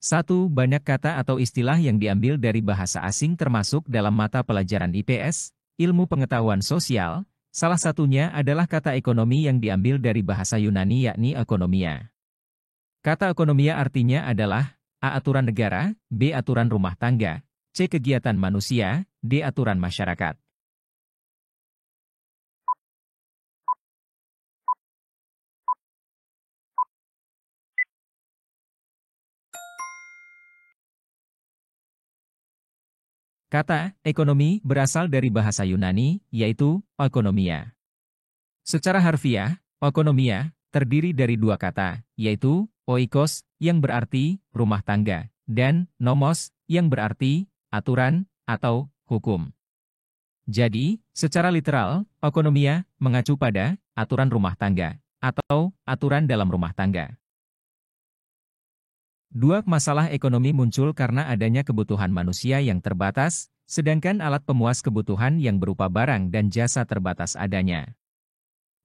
1. Banyak kata atau istilah yang diambil dari bahasa asing termasuk dalam mata pelajaran IPS, ilmu pengetahuan sosial, salah satunya adalah kata ekonomi yang diambil dari bahasa Yunani yakni ekonomia. Kata ekonomia artinya adalah A. Aturan negara, B. Aturan rumah tangga, C. Kegiatan manusia, D. Aturan masyarakat. Kata ekonomi berasal dari bahasa Yunani, yaitu oikonomia. Secara harfiah, oikonomia terdiri dari dua kata, yaitu oikos yang berarti rumah tangga, dan nomos yang berarti aturan atau hukum. Jadi, secara literal, oikonomia mengacu pada aturan rumah tangga atau aturan dalam rumah tangga. 2. Masalah ekonomi muncul karena adanya kebutuhan manusia yang terbatas, sedangkan alat pemuas kebutuhan yang berupa barang dan jasa terbatas adanya.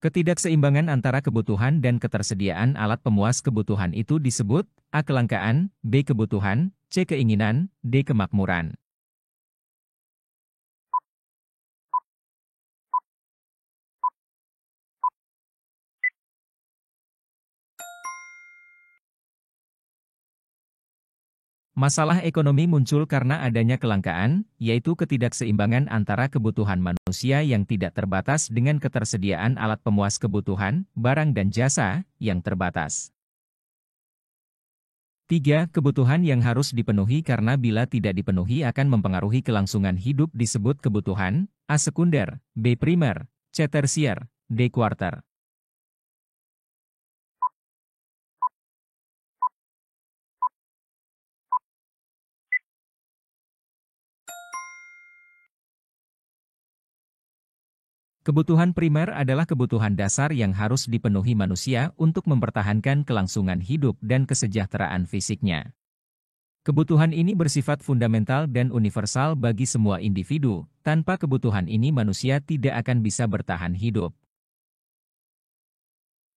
Ketidakseimbangan antara kebutuhan dan ketersediaan alat pemuas kebutuhan itu disebut A. Kelangkaan, B. Kebutuhan, C. Keinginan, D. Kemakmuran. Masalah ekonomi muncul karena adanya kelangkaan, yaitu ketidakseimbangan antara kebutuhan manusia yang tidak terbatas dengan ketersediaan alat pemuas kebutuhan, barang dan jasa, yang terbatas. 3. Kebutuhan yang harus dipenuhi karena bila tidak dipenuhi akan mempengaruhi kelangsungan hidup disebut kebutuhan, A. Sekunder, B. Primer, C. Tersier, D. Kuarter. Kebutuhan primer adalah kebutuhan dasar yang harus dipenuhi manusia untuk mempertahankan kelangsungan hidup dan kesejahteraan fisiknya. Kebutuhan ini bersifat fundamental dan universal bagi semua individu, tanpa kebutuhan ini manusia tidak akan bisa bertahan hidup.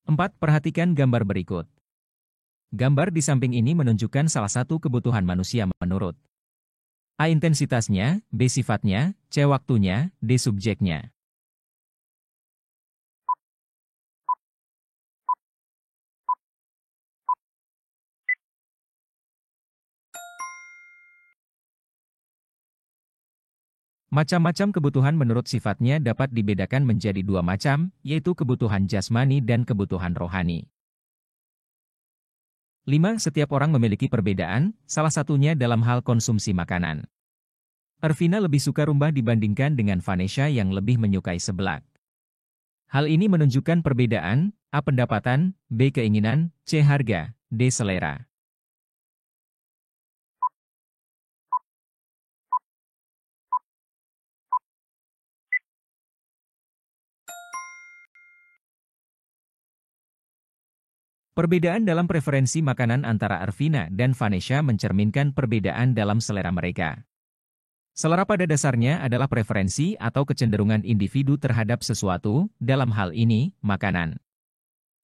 4. Perhatikan gambar berikut. Gambar di samping ini menunjukkan salah satu kebutuhan manusia menurut A. Intensitasnya, B. Sifatnya, C. Waktunya, D. Subjeknya. Macam-macam kebutuhan menurut sifatnya dapat dibedakan menjadi dua macam, yaitu kebutuhan jasmani dan kebutuhan rohani. 5. Setiap orang memiliki perbedaan, salah satunya dalam hal konsumsi makanan. Ervina lebih suka rumbah dibandingkan dengan Vanessa yang lebih menyukai seblak. Hal ini menunjukkan perbedaan, A. Pendapatan, B. Keinginan, C. Harga, D. Selera. Perbedaan dalam preferensi makanan antara Ervina dan Vanessa mencerminkan perbedaan dalam selera mereka. Selera pada dasarnya adalah preferensi atau kecenderungan individu terhadap sesuatu, dalam hal ini, makanan.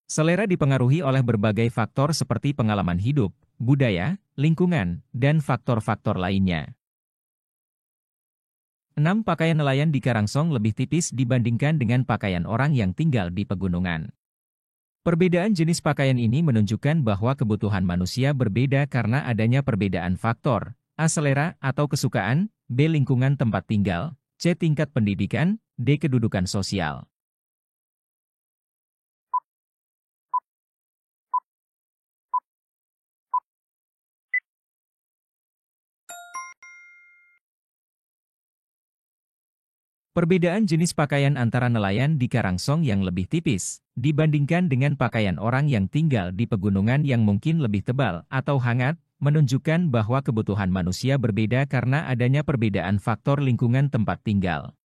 Selera dipengaruhi oleh berbagai faktor seperti pengalaman hidup, budaya, lingkungan, dan faktor-faktor lainnya. 6. Pakaian nelayan di Karangsong lebih tipis dibandingkan dengan pakaian orang yang tinggal di pegunungan. Perbedaan jenis pakaian ini menunjukkan bahwa kebutuhan manusia berbeda karena adanya perbedaan faktor, A. Selera atau kesukaan, B. Lingkungan tempat tinggal, C. Tingkat pendidikan, D. Kedudukan sosial. Perbedaan jenis pakaian antara nelayan di Karangsong yang lebih tipis, dibandingkan dengan pakaian orang yang tinggal di pegunungan yang mungkin lebih tebal atau hangat, menunjukkan bahwa kebutuhan manusia berbeda karena adanya perbedaan faktor lingkungan tempat tinggal.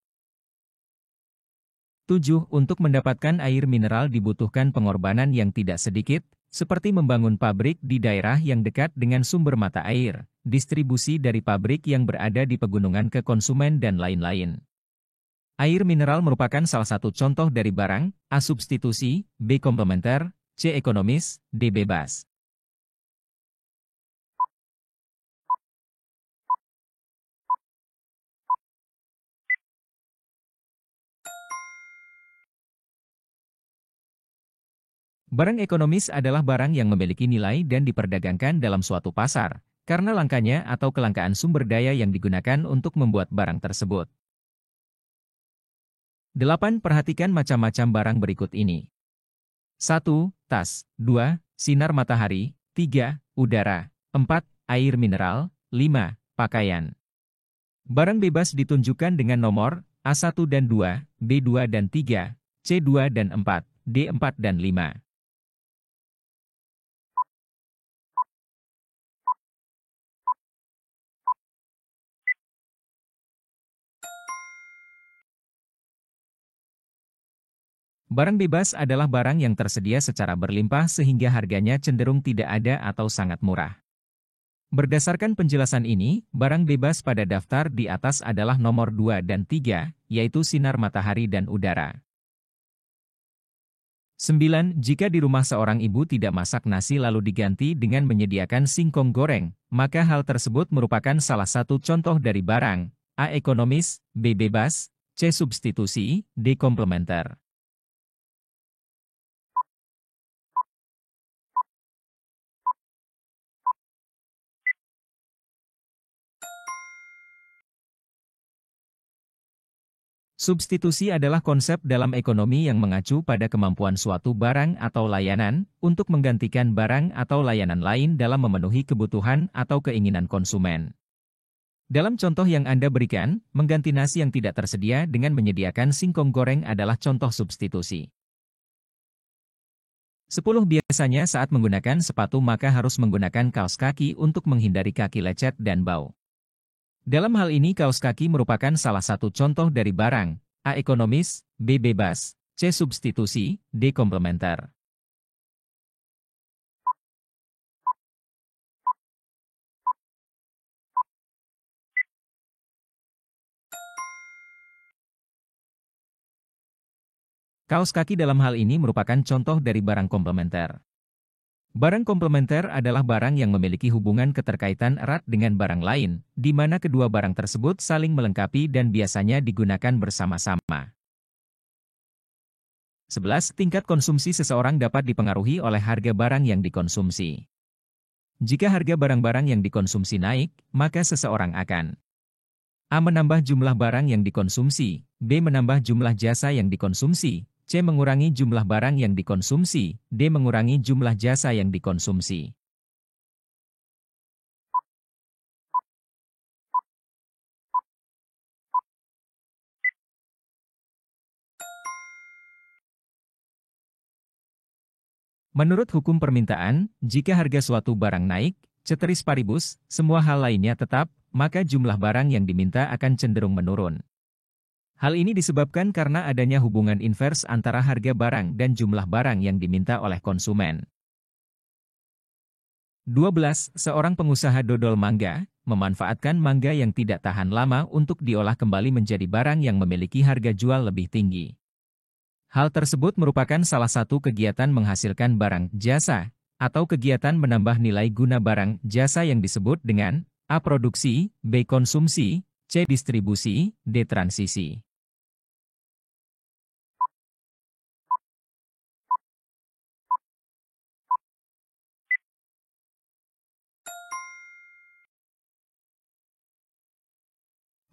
7. Untuk mendapatkan air mineral dibutuhkan pengorbanan yang tidak sedikit, seperti membangun pabrik di daerah yang dekat dengan sumber mata air, distribusi dari pabrik yang berada di pegunungan ke konsumen dan lain-lain. Air mineral merupakan salah satu contoh dari barang, A. Substitusi, B. Komplementer, C. Ekonomis, D. Bebas. Barang ekonomis adalah barang yang memiliki nilai dan diperdagangkan dalam suatu pasar, karena langkanya atau kelangkaan sumber daya yang digunakan untuk membuat barang tersebut. 8. Perhatikan macam-macam barang berikut ini. 1. Tas. 2. Sinar matahari. 3. Udara. 4. Air mineral. 5. Pakaian. Barang bebas ditunjukkan dengan nomor A1 dan 2, B2 dan 3, C2 dan 4, D4 dan 5. Barang bebas adalah barang yang tersedia secara berlimpah sehingga harganya cenderung tidak ada atau sangat murah. Berdasarkan penjelasan ini, barang bebas pada daftar di atas adalah nomor 2 dan 3, yaitu sinar matahari dan udara. 9. Jika di rumah seorang ibu tidak masak nasi lalu diganti dengan menyediakan singkong goreng, maka hal tersebut merupakan salah satu contoh dari barang A. Ekonomis, B. Bebas, C. Substitusi, D. Komplementer. Substitusi adalah konsep dalam ekonomi yang mengacu pada kemampuan suatu barang atau layanan untuk menggantikan barang atau layanan lain dalam memenuhi kebutuhan atau keinginan konsumen. Dalam contoh yang Anda berikan, mengganti nasi yang tidak tersedia dengan menyediakan singkong goreng adalah contoh substitusi. 10. Biasanya saat menggunakan sepatu maka harus menggunakan kaos kaki untuk menghindari kaki lecet dan bau. Dalam hal ini kaos kaki merupakan salah satu contoh dari barang A. Ekonomis, B. Bebas, C. Substitusi, D. Komplementer. Kaos kaki dalam hal ini merupakan contoh dari barang komplementer. Barang komplementer adalah barang yang memiliki hubungan keterkaitan erat dengan barang lain, di mana kedua barang tersebut saling melengkapi dan biasanya digunakan bersama-sama. 11. Tingkat konsumsi seseorang dapat dipengaruhi oleh harga barang yang dikonsumsi. Jika harga barang-barang yang dikonsumsi naik, maka seseorang akan A. Menambah jumlah barang yang dikonsumsi, B. Menambah jumlah jasa yang dikonsumsi, C. Mengurangi jumlah barang yang dikonsumsi, D. Mengurangi jumlah jasa yang dikonsumsi. Menurut hukum permintaan, jika harga suatu barang naik, ceteris paribus, semua hal lainnya tetap, maka jumlah barang yang diminta akan cenderung menurun. Hal ini disebabkan karena adanya hubungan invers antara harga barang dan jumlah barang yang diminta oleh konsumen. 12. Seorang pengusaha dodol mangga, memanfaatkan mangga yang tidak tahan lama untuk diolah kembali menjadi barang yang memiliki harga jual lebih tinggi. Hal tersebut merupakan salah satu kegiatan menghasilkan barang jasa, atau kegiatan menambah nilai guna barang jasa yang disebut dengan A. Produksi, B. Konsumsi, C. Distribusi, D. Transisi.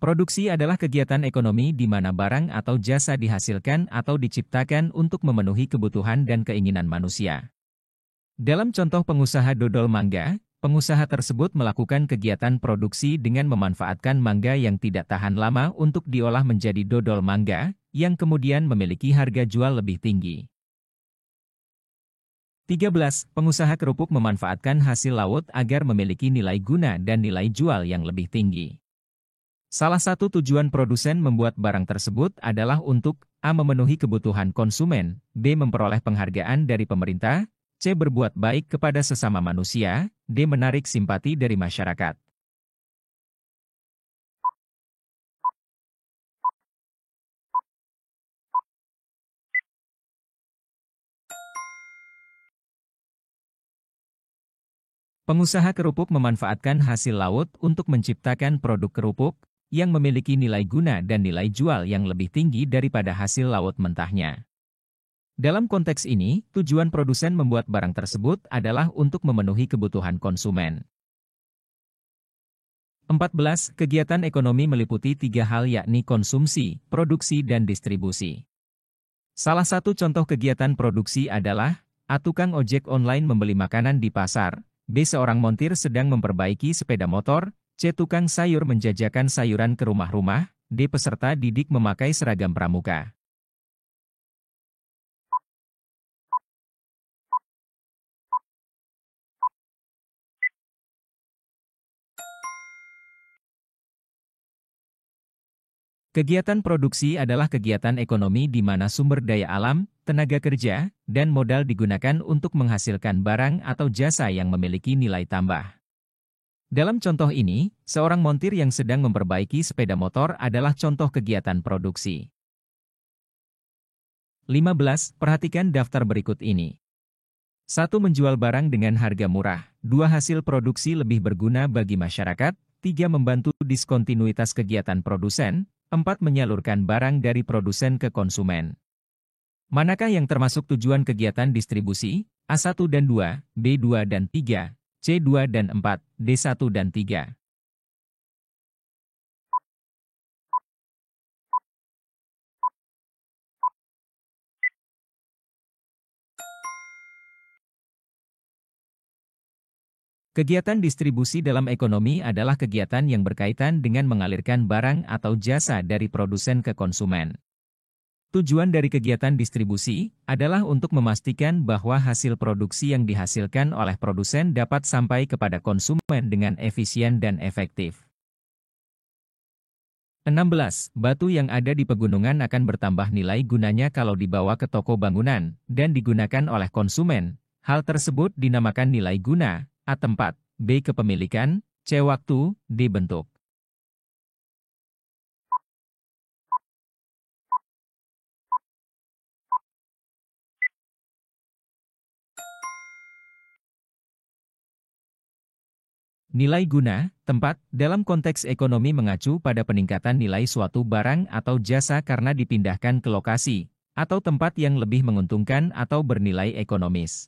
Produksi adalah kegiatan ekonomi di mana barang atau jasa dihasilkan atau diciptakan untuk memenuhi kebutuhan dan keinginan manusia. Dalam contoh pengusaha dodol mangga, pengusaha tersebut melakukan kegiatan produksi dengan memanfaatkan mangga yang tidak tahan lama untuk diolah menjadi dodol mangga, yang kemudian memiliki harga jual lebih tinggi. 13. Pengusaha kerupuk memanfaatkan hasil laut agar memiliki nilai guna dan nilai jual yang lebih tinggi. Salah satu tujuan produsen membuat barang tersebut adalah untuk A. Memenuhi kebutuhan konsumen, B. Memperoleh penghargaan dari pemerintah, C. Berbuat baik kepada sesama manusia, D. Menarik simpati dari masyarakat. Pengusaha kerupuk memanfaatkan hasil laut untuk menciptakan produk kerupuk, yang memiliki nilai guna dan nilai jual yang lebih tinggi daripada hasil laut mentahnya. Dalam konteks ini, tujuan produsen membuat barang tersebut adalah untuk memenuhi kebutuhan konsumen. 14. Kegiatan ekonomi meliputi tiga hal yakni konsumsi, produksi, dan distribusi. Salah satu contoh kegiatan produksi adalah A. Tukang ojek online membeli makanan di pasar, B. Seorang montir sedang memperbaiki sepeda motor, C. Tukang sayur menjajakan sayuran ke rumah-rumah, D. Peserta didik memakai seragam pramuka. Kegiatan produksi adalah kegiatan ekonomi di mana sumber daya alam, tenaga kerja, dan modal digunakan untuk menghasilkan barang atau jasa yang memiliki nilai tambah. Dalam contoh ini, seorang montir yang sedang memperbaiki sepeda motor adalah contoh kegiatan produksi. 15. Perhatikan daftar berikut ini. 1. Menjual barang dengan harga murah. 2. Hasil produksi lebih berguna bagi masyarakat. 3. Membantu diskontinuitas kegiatan produsen. 4. Menyalurkan barang dari produsen ke konsumen. Manakah yang termasuk tujuan kegiatan distribusi? A1 dan 2, B2 dan 3, C2 dan 4, D1 dan 3. Kegiatan distribusi dalam ekonomi adalah kegiatan yang berkaitan dengan mengalirkan barang atau jasa dari produsen ke konsumen. Tujuan dari kegiatan distribusi adalah untuk memastikan bahwa hasil produksi yang dihasilkan oleh produsen dapat sampai kepada konsumen dengan efisien dan efektif. 16. Batu yang ada di pegunungan akan bertambah nilai gunanya kalau dibawa ke toko bangunan dan digunakan oleh konsumen. Hal tersebut dinamakan nilai guna. A. Tempat, B. Kepemilikan, C. Waktu, D. Bentuk. Nilai guna, tempat, dalam konteks ekonomi mengacu pada peningkatan nilai suatu barang atau jasa karena dipindahkan ke lokasi, atau tempat yang lebih menguntungkan atau bernilai ekonomis.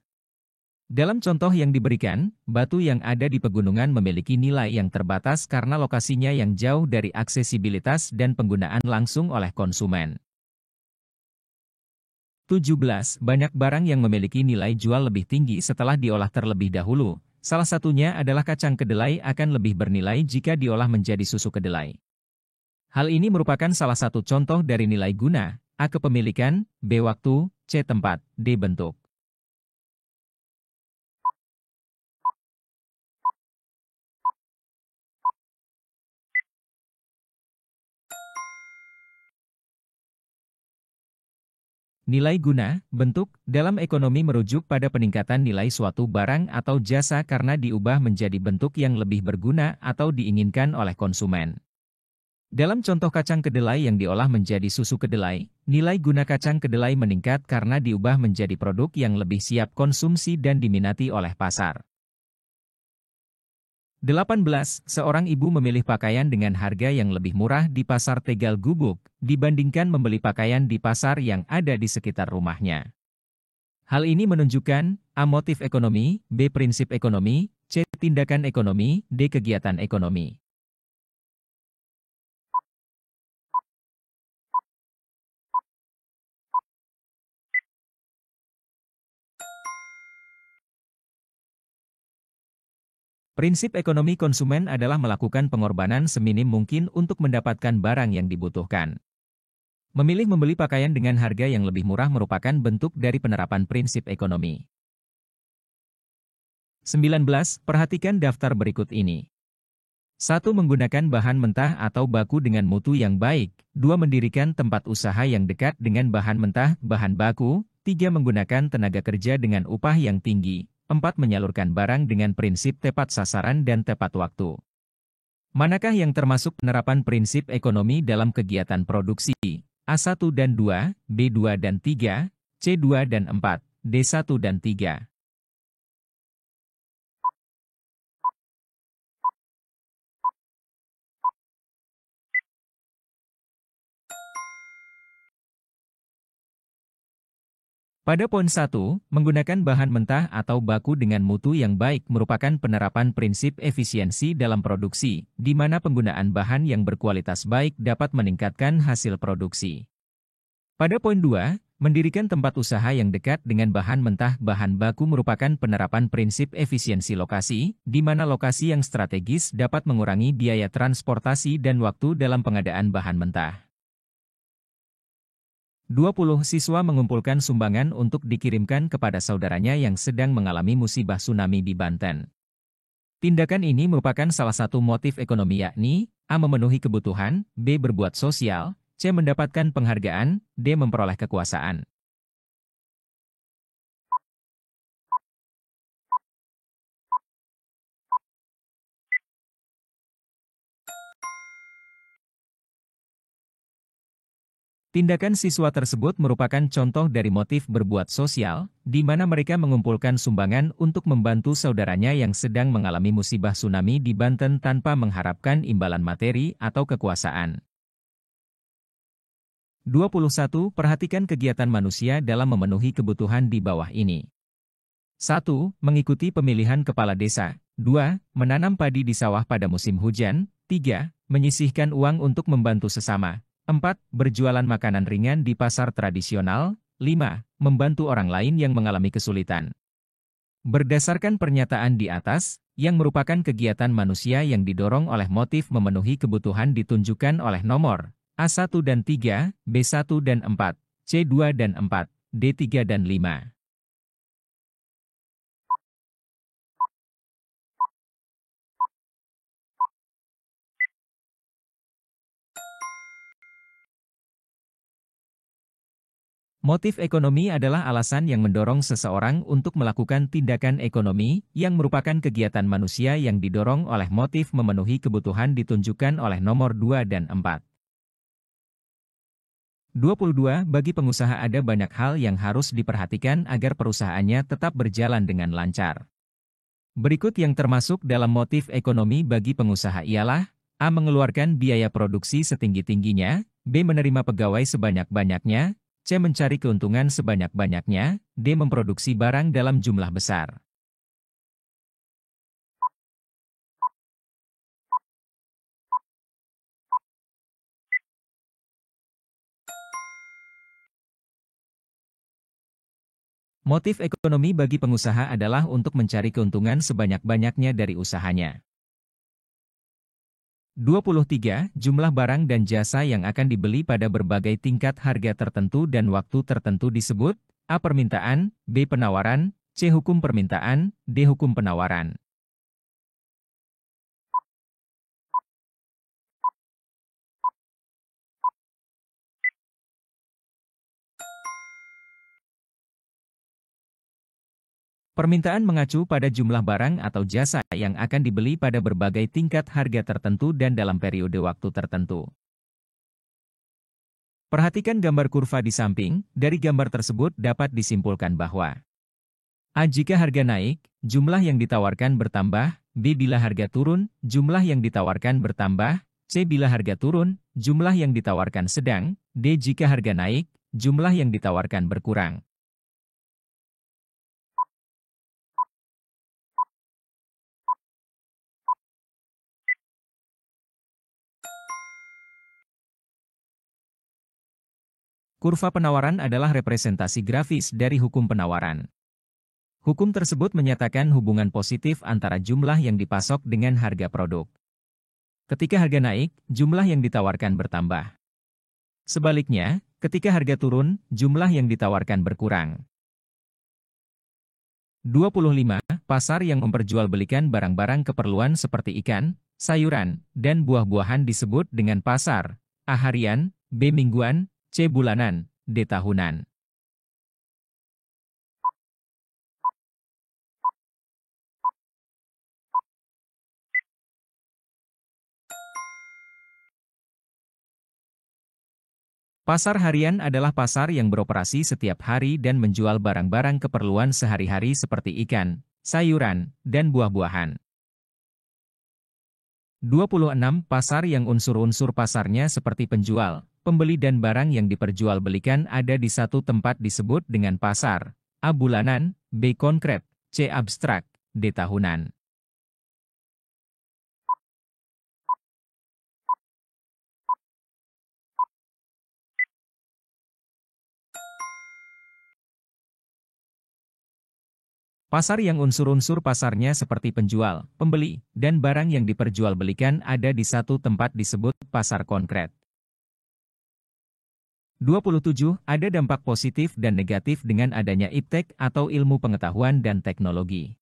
Dalam contoh yang diberikan, batu yang ada di pegunungan memiliki nilai yang terbatas karena lokasinya yang jauh dari aksesibilitas dan penggunaan langsung oleh konsumen. 17. Banyak barang yang memiliki nilai jual lebih tinggi setelah diolah terlebih dahulu. Salah satunya adalah kacang kedelai akan lebih bernilai jika diolah menjadi susu kedelai. Hal ini merupakan salah satu contoh dari nilai guna, A. Kepemilikan, B. Waktu, C. Tempat, D. Bentuk. Nilai guna, bentuk, dalam ekonomi merujuk pada peningkatan nilai suatu barang atau jasa karena diubah menjadi bentuk yang lebih berguna atau diinginkan oleh konsumen. Dalam contoh kacang kedelai yang diolah menjadi susu kedelai, nilai guna kacang kedelai meningkat karena diubah menjadi produk yang lebih siap konsumsi dan diminati oleh pasar. 18. Seorang ibu memilih pakaian dengan harga yang lebih murah di pasar Tegal Gubuk, dibandingkan membeli pakaian di pasar yang ada di sekitar rumahnya. Hal ini menunjukkan, A. Motif ekonomi, B. Prinsip ekonomi, C. Tindakan ekonomi, D. Kegiatan ekonomi. Prinsip ekonomi konsumen adalah melakukan pengorbanan seminim mungkin untuk mendapatkan barang yang dibutuhkan. Memilih membeli pakaian dengan harga yang lebih murah merupakan bentuk dari penerapan prinsip ekonomi. 19. Perhatikan daftar berikut ini. 1. Menggunakan bahan mentah atau baku dengan mutu yang baik. 2. Mendirikan tempat usaha yang dekat dengan bahan mentah, bahan baku. 3. Menggunakan tenaga kerja dengan upah yang tinggi. 4. Menyalurkan barang dengan prinsip tepat sasaran dan tepat waktu. Manakah yang termasuk penerapan prinsip ekonomi dalam kegiatan produksi? A1 dan 2, B2 dan 3, C2 dan 4, D1 dan 3. Pada poin 1, menggunakan bahan mentah atau baku dengan mutu yang baik merupakan penerapan prinsip efisiensi dalam produksi, di mana penggunaan bahan yang berkualitas baik dapat meningkatkan hasil produksi. Pada poin 2, mendirikan tempat usaha yang dekat dengan bahan mentah bahan baku merupakan penerapan prinsip efisiensi lokasi, di mana lokasi yang strategis dapat mengurangi biaya transportasi dan waktu dalam pengadaan bahan mentah. 20 siswa mengumpulkan sumbangan untuk dikirimkan kepada saudaranya yang sedang mengalami musibah tsunami di Banten. Tindakan ini merupakan salah satu motif ekonomi yakni, A. Memenuhi kebutuhan, B. Berbuat sosial, C. Mendapatkan penghargaan, D. Memperoleh kekuasaan. Tindakan siswa tersebut merupakan contoh dari motif berbuat sosial, di mana mereka mengumpulkan sumbangan untuk membantu saudaranya yang sedang mengalami musibah tsunami di Banten tanpa mengharapkan imbalan materi atau kekuasaan. 21. Perhatikan kegiatan manusia dalam memenuhi kebutuhan di bawah ini. 1. Mengikuti pemilihan kepala desa. 2. Menanam padi di sawah pada musim hujan. 3. Menyisihkan uang untuk membantu sesama. 4. Berjualan makanan ringan di pasar tradisional. 5. Membantu orang lain yang mengalami kesulitan. Berdasarkan pernyataan di atas, yang merupakan kegiatan manusia yang didorong oleh motif memenuhi kebutuhan ditunjukkan oleh nomor A1 dan 3, B1 dan 4, C2 dan 4, D3 dan 5. Motif ekonomi adalah alasan yang mendorong seseorang untuk melakukan tindakan ekonomi, yang merupakan kegiatan manusia yang didorong oleh motif memenuhi kebutuhan ditunjukkan oleh nomor 2 dan 4. 22. Bagi pengusaha ada banyak hal yang harus diperhatikan agar perusahaannya tetap berjalan dengan lancar. Berikut yang termasuk dalam motif ekonomi bagi pengusaha ialah, A. Mengeluarkan biaya produksi setinggi-tingginya, B. Menerima pegawai sebanyak-banyaknya, C. Mencari keuntungan sebanyak-banyaknya, D. Memproduksi barang dalam jumlah besar. Motif ekonomi bagi pengusaha adalah untuk mencari keuntungan sebanyak-banyaknya dari usahanya. 23. Jumlah barang dan jasa yang akan dibeli pada berbagai tingkat harga tertentu dan waktu tertentu disebut A. Permintaan, B. Penawaran, C. Hukum permintaan, D. Hukum penawaran. Permintaan mengacu pada jumlah barang atau jasa yang akan dibeli pada berbagai tingkat harga tertentu dan dalam periode waktu tertentu. Perhatikan gambar kurva di samping, dari gambar tersebut dapat disimpulkan bahwa A. Jika harga naik, jumlah yang ditawarkan bertambah, B. Bila harga turun, jumlah yang ditawarkan bertambah, C. Bila harga turun, jumlah yang ditawarkan sedang, D. Jika harga naik, jumlah yang ditawarkan berkurang. Kurva penawaran adalah representasi grafis dari hukum penawaran. Hukum tersebut menyatakan hubungan positif antara jumlah yang dipasok dengan harga produk. Ketika harga naik, jumlah yang ditawarkan bertambah. Sebaliknya, ketika harga turun, jumlah yang ditawarkan berkurang. 25. Pasar yang memperjualbelikan barang-barang keperluan seperti ikan, sayuran, dan buah-buahan disebut dengan pasar A. Harian, B. Mingguan, C. Bulanan, D. Tahunan. Pasar harian adalah pasar yang beroperasi setiap hari dan menjual barang-barang keperluan sehari-hari seperti ikan, sayuran, dan buah-buahan. 26. Pasar yang unsur-unsur pasarnya seperti penjual, pembeli dan barang yang diperjualbelikan ada di satu tempat disebut dengan pasar. A. Bulanan, B. Konkret, C. Abstrak, D. Tahunan. Pasar yang unsur-unsur pasarnya seperti penjual, pembeli, dan barang yang diperjualbelikan ada di satu tempat disebut pasar konkret. 27. Ada dampak positif dan negatif dengan adanya iptek atau ilmu pengetahuan dan teknologi.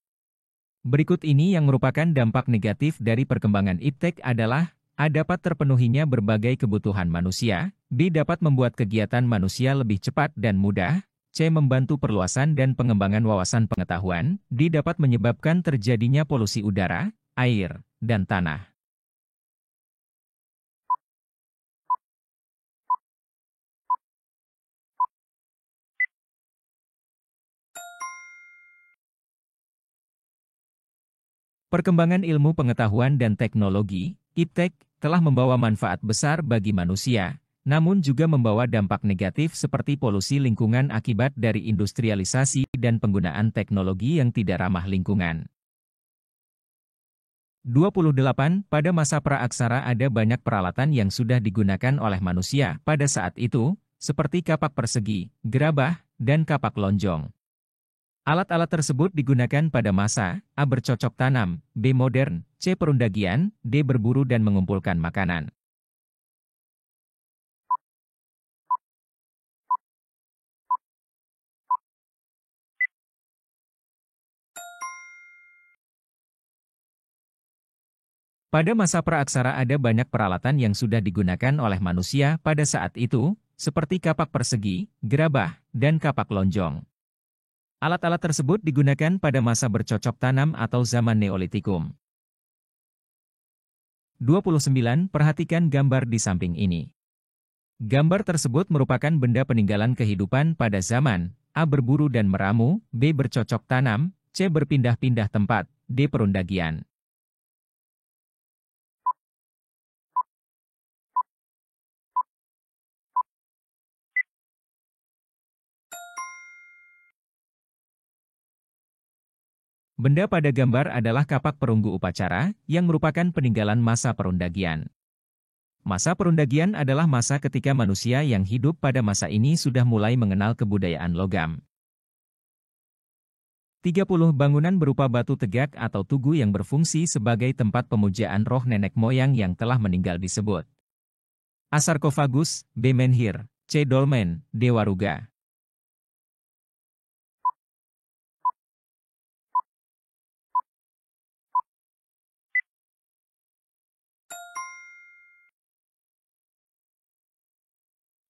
Berikut ini yang merupakan dampak negatif dari perkembangan iptek adalah A. Dapat terpenuhinya berbagai kebutuhan manusia, B. Dapat membuat kegiatan manusia lebih cepat dan mudah, C. Membantu perluasan dan pengembangan wawasan pengetahuan, D. Dapat menyebabkan terjadinya polusi udara, air, dan tanah. Perkembangan ilmu pengetahuan dan teknologi, iptek, telah membawa manfaat besar bagi manusia, namun juga membawa dampak negatif seperti polusi lingkungan akibat dari industrialisasi dan penggunaan teknologi yang tidak ramah lingkungan. 28. Pada masa praaksara ada banyak peralatan yang sudah digunakan oleh manusia pada saat itu, seperti kapak persegi, gerabah, dan kapak lonjong. Alat-alat tersebut digunakan pada masa A. Bercocok tanam, B. Modern, C. Perundagian, D. Berburu dan mengumpulkan makanan. Pada masa praaksara ada banyak peralatan yang sudah digunakan oleh manusia pada saat itu, seperti kapak persegi, gerabah, dan kapak lonjong. Alat-alat tersebut digunakan pada masa bercocok tanam atau zaman Neolitikum. 29. Perhatikan gambar di samping ini. Gambar tersebut merupakan benda peninggalan kehidupan pada zaman A. Berburu dan meramu, B. Bercocok tanam, C. Berpindah-pindah tempat, D. Perundagian. Benda pada gambar adalah kapak perunggu upacara, yang merupakan peninggalan masa perundagian. Masa perundagian adalah masa ketika manusia yang hidup pada masa ini sudah mulai mengenal kebudayaan logam. 30. Bangunan berupa batu tegak atau tugu yang berfungsi sebagai tempat pemujaan roh nenek moyang yang telah meninggal disebut A. Sarkofagus, B. Menhir, C. Dolmen, D. Waruga.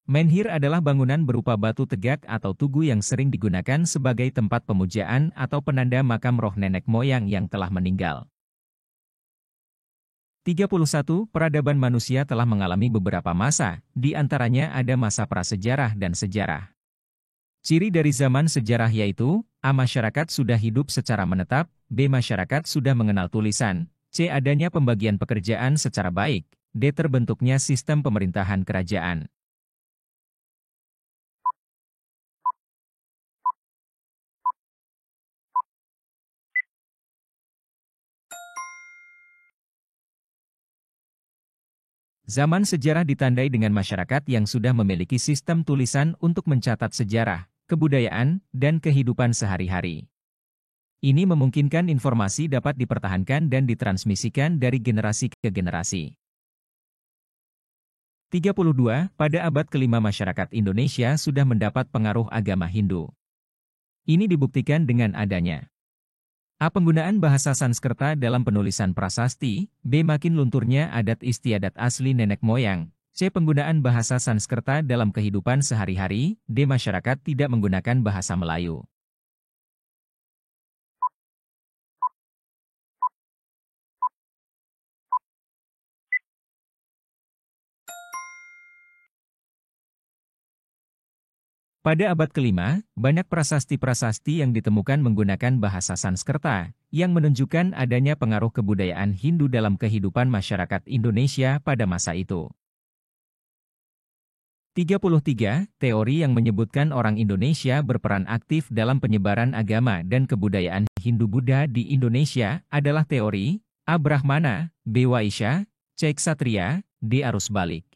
Menhir adalah bangunan berupa batu tegak atau tugu yang sering digunakan sebagai tempat pemujaan atau penanda makam roh nenek moyang yang telah meninggal. 31. Peradaban manusia telah mengalami beberapa masa, di antaranya ada masa prasejarah dan sejarah. Ciri dari zaman sejarah yaitu, A. Masyarakat sudah hidup secara menetap, B. Masyarakat sudah mengenal tulisan, C. Adanya pembagian pekerjaan secara baik, D. Terbentuknya sistem pemerintahan kerajaan. Zaman sejarah ditandai dengan masyarakat yang sudah memiliki sistem tulisan untuk mencatat sejarah, kebudayaan, dan kehidupan sehari-hari. Ini memungkinkan informasi dapat dipertahankan dan ditransmisikan dari generasi ke generasi. 32. Pada abad kelima masyarakat Indonesia sudah mendapat pengaruh agama Hindu. Ini dibuktikan dengan adanya A. Penggunaan bahasa Sanskerta dalam penulisan prasasti, B. Makin lunturnya adat istiadat asli nenek moyang, C. Penggunaan bahasa Sanskerta dalam kehidupan sehari-hari, D. Masyarakat tidak menggunakan bahasa Melayu. Pada abad kelima, banyak prasasti-prasasti yang ditemukan menggunakan bahasa Sanskerta, yang menunjukkan adanya pengaruh kebudayaan Hindu dalam kehidupan masyarakat Indonesia pada masa itu. 33. Teori yang menyebutkan orang Indonesia berperan aktif dalam penyebaran agama dan kebudayaan Hindu-Buddha di Indonesia adalah teori A. Brahmana, B. Waisya, C. Ksatria, D. Arus balik.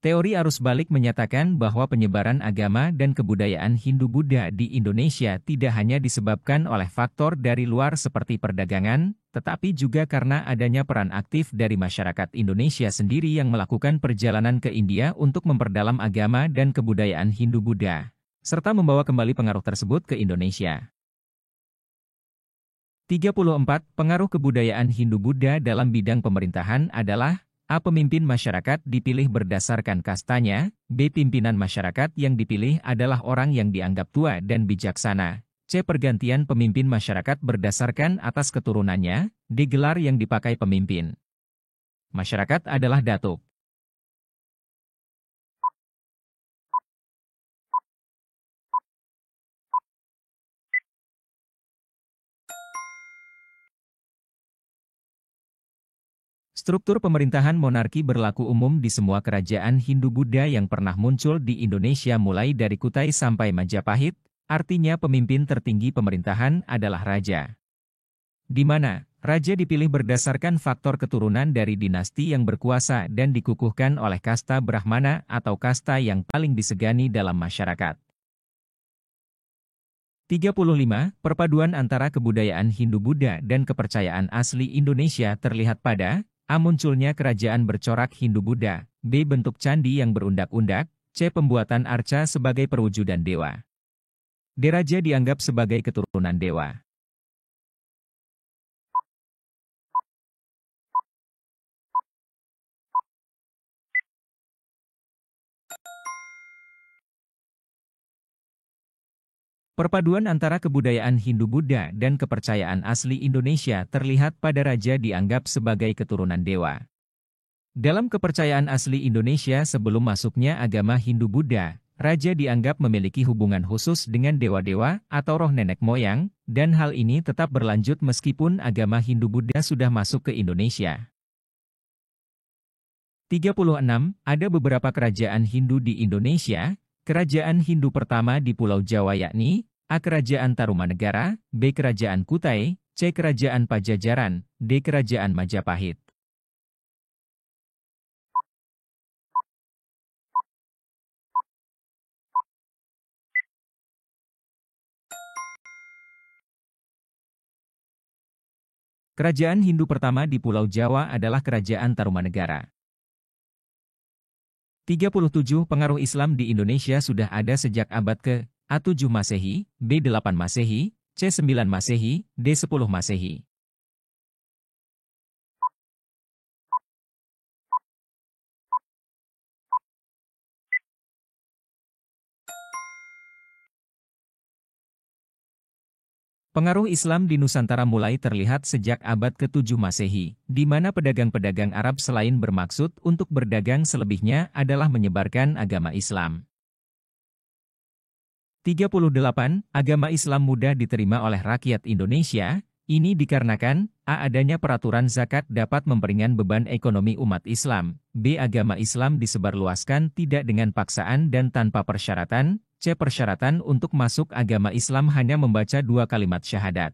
Teori arus balik menyatakan bahwa penyebaran agama dan kebudayaan Hindu-Buddha di Indonesia tidak hanya disebabkan oleh faktor dari luar seperti perdagangan, tetapi juga karena adanya peran aktif dari masyarakat Indonesia sendiri yang melakukan perjalanan ke India untuk memperdalam agama dan kebudayaan Hindu-Buddha, serta membawa kembali pengaruh tersebut ke Indonesia. 34. Pengaruh kebudayaan Hindu-Buddha dalam bidang pemerintahan adalah A. Pemimpin masyarakat dipilih berdasarkan kastanya, B. Pimpinan masyarakat yang dipilih adalah orang yang dianggap tua dan bijaksana, C. Pergantian pemimpin masyarakat berdasarkan atas keturunannya, D. Gelar yang dipakai pemimpin masyarakat adalah datuk. Struktur pemerintahan monarki berlaku umum di semua kerajaan Hindu-Buddha yang pernah muncul di Indonesia mulai dari Kutai sampai Majapahit, artinya pemimpin tertinggi pemerintahan adalah raja. Di mana, raja dipilih berdasarkan faktor keturunan dari dinasti yang berkuasa dan dikukuhkan oleh kasta Brahmana atau kasta yang paling disegani dalam masyarakat. 35. Perpaduan antara kebudayaan Hindu-Buddha dan kepercayaan asli Indonesia terlihat pada A. Munculnya kerajaan bercorak Hindu-Buddha, B. Bentuk candi yang berundak-undak, C. Pembuatan arca sebagai perwujudan dewa. D. Raja dianggap sebagai keturunan dewa. Perpaduan antara kebudayaan Hindu-Buddha dan kepercayaan asli Indonesia terlihat pada raja dianggap sebagai keturunan dewa. Dalam kepercayaan asli Indonesia sebelum masuknya agama Hindu-Buddha, raja dianggap memiliki hubungan khusus dengan dewa-dewa atau roh nenek moyang, dan hal ini tetap berlanjut meskipun agama Hindu-Buddha sudah masuk ke Indonesia. 36. Ada beberapa kerajaan Hindu di Indonesia. Kerajaan Hindu pertama di Pulau Jawa yakni A. Kerajaan Tarumanegara, B. Kerajaan Kutai, C. Kerajaan Pajajaran, D. Kerajaan Majapahit. Kerajaan Hindu pertama di Pulau Jawa adalah Kerajaan Tarumanegara. 37. Pengaruh Islam di Indonesia sudah ada sejak abad ke-A7 Masehi, B8 Masehi, C9 Masehi, D10 Masehi. Pengaruh Islam di Nusantara mulai terlihat sejak abad ke-7 Masehi, di mana pedagang-pedagang Arab selain bermaksud untuk berdagang selebihnya adalah menyebarkan agama Islam. 38. Agama Islam mudah diterima oleh rakyat Indonesia, ini dikarenakan A. Adanya peraturan zakat dapat memperingan beban ekonomi umat Islam, B. Agama Islam disebarluaskan tidak dengan paksaan dan tanpa persyaratan, C. Persyaratan untuk masuk agama Islam hanya membaca 2 kalimat syahadat.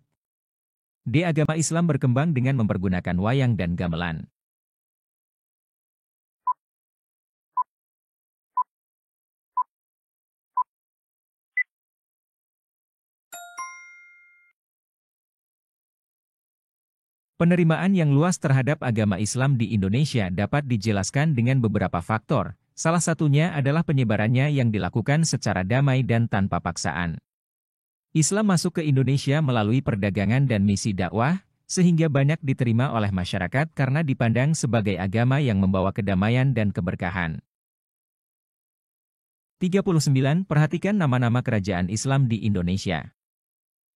D. Agama Islam berkembang dengan mempergunakan wayang dan gamelan. Penerimaan yang luas terhadap agama Islam di Indonesia dapat dijelaskan dengan beberapa faktor. Salah satunya adalah penyebarannya yang dilakukan secara damai dan tanpa paksaan. Islam masuk ke Indonesia melalui perdagangan dan misi dakwah, sehingga banyak diterima oleh masyarakat karena dipandang sebagai agama yang membawa kedamaian dan keberkahan. 39. Perhatikan nama-nama kerajaan Islam di Indonesia.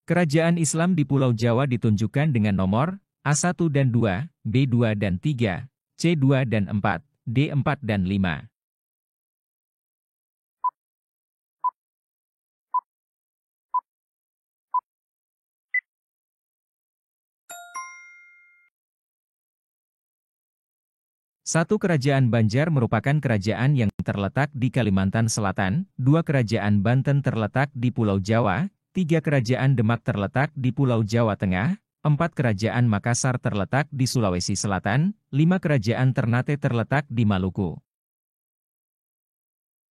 Kerajaan Islam di Pulau Jawa ditunjukkan dengan nomor A1 dan 2, B2 dan 3, C2 dan 4, D4 dan 5. 1. Kerajaan Banjar merupakan kerajaan yang terletak di Kalimantan Selatan, 2. Kerajaan Banten terletak di Pulau Jawa, 3. Kerajaan Demak terletak di Pulau Jawa Tengah, 4. Kerajaan Makassar terletak di Sulawesi Selatan, 5. Kerajaan Ternate terletak di Maluku.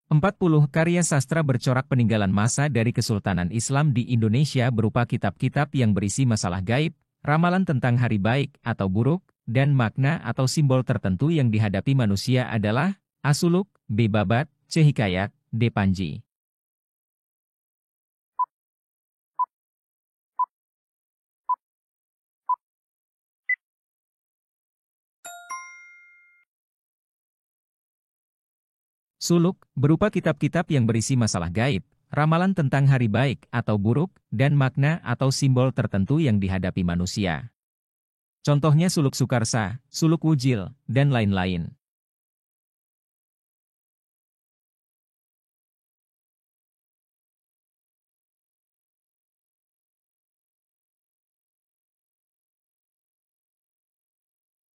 40. Karya sastra bercorak peninggalan masa dari Kesultanan Islam di Indonesia berupa kitab-kitab yang berisi masalah gaib, ramalan tentang hari baik atau buruk, dan makna atau simbol tertentu yang dihadapi manusia adalah A. Suluk, B. Babat, C. Hikayat, D. Panji. Suluk, berupa kitab-kitab yang berisi masalah gaib, ramalan tentang hari baik atau buruk, dan makna atau simbol tertentu yang dihadapi manusia. Contohnya Suluk Sukarsa, Suluk Wujil, dan lain-lain.